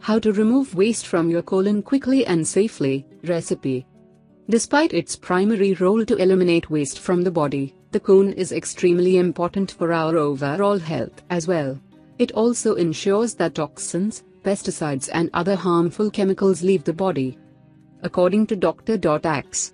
How to remove waste from your colon quickly and safely. Recipe. Despite its primary role to eliminate waste from the body, the colon is extremely important for our overall health as well. It also ensures that toxins, pesticides and other harmful chemicals leave the body. According to Dr. Axe,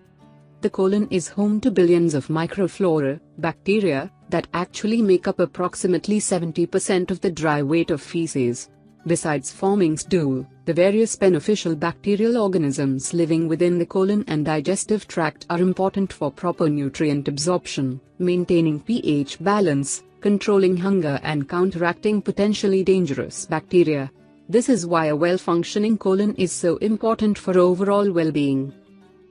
the colon is home to billions of microflora, bacteria, that actually make up approximately 70% of the dry weight of feces. Besides forming stool, the various beneficial bacterial organisms living within the colon and digestive tract are important for proper nutrient absorption, maintaining pH balance, controlling hunger and counteracting potentially dangerous bacteria. This is why a well-functioning colon is so important for overall well-being.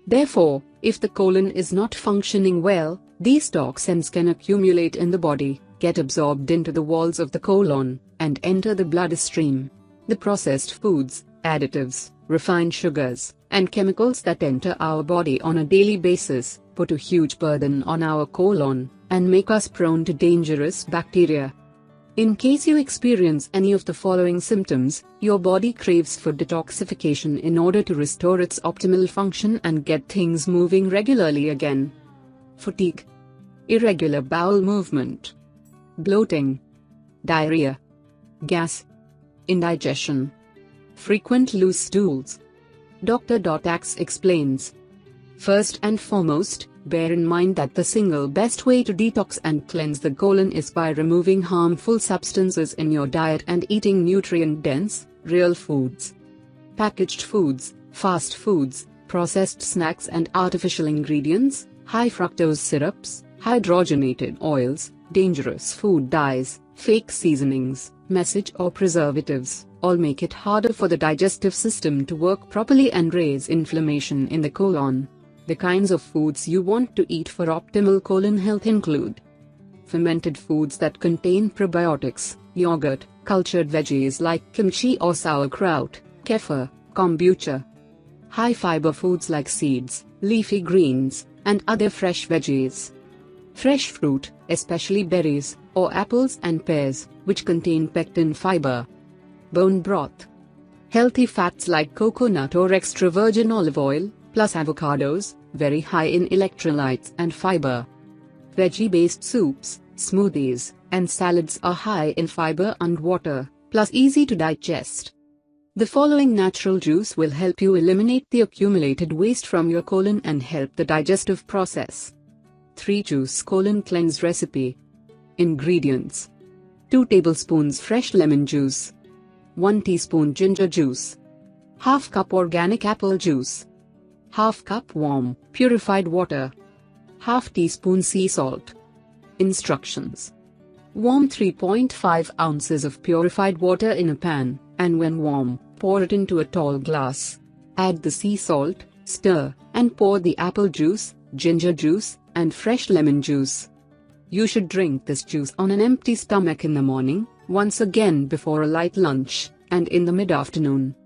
Therefore, if the colon is not functioning well, these toxins can accumulate in the body, get absorbed into the walls of the colon, and enter the bloodstream. The processed foods, additives, refined sugars, and chemicals that enter our body on a daily basis put a huge burden on our colon and make us prone to dangerous bacteria. In case you experience any of the following symptoms, your body craves for detoxification in order to restore its optimal function and get things moving regularly again. Fatigue, irregular bowel movement, bloating, diarrhea, gas, indigestion, frequent loose stools. Dr. Axe explains. First and foremost, bear in mind that the single best way to detox and cleanse the colon is by removing harmful substances in your diet and eating nutrient-dense, real foods. Packaged foods, fast foods, processed snacks and artificial ingredients, high fructose syrups, hydrogenated oils, dangerous food dyes, fake seasonings, message or preservatives, all make it harder for the digestive system to work properly and raise inflammation in the colon. The kinds of foods you want to eat for optimal colon health include fermented foods that contain probiotics, yogurt, cultured veggies like kimchi or sauerkraut, kefir, kombucha. High fiber foods like seeds, leafy greens, and other fresh veggies. Fresh fruit, especially berries, or apples and pears, which contain pectin fiber. Bone broth. Healthy fats like coconut or extra virgin olive oil, plus avocados, very high in electrolytes and fiber. Veggie-based soups, smoothies, and salads are high in fiber and water, plus easy to digest. The following natural juice will help you eliminate the accumulated waste from your colon and help the digestive process. 3 Juice Colon Cleanse Recipe. Ingredients: 2 tablespoons fresh lemon juice, 1 teaspoon ginger juice, ½ cup organic apple juice, ½ cup warm, purified water, ½ teaspoon sea salt. Instructions: warm 3.5 ounces of purified water in a pan, and when warm, pour it into a tall glass. Add the sea salt, stir, and pour the apple juice, ginger juice, and fresh lemon juice. You should drink this juice on an empty stomach in the morning, once again before a light lunch, and in the mid-afternoon.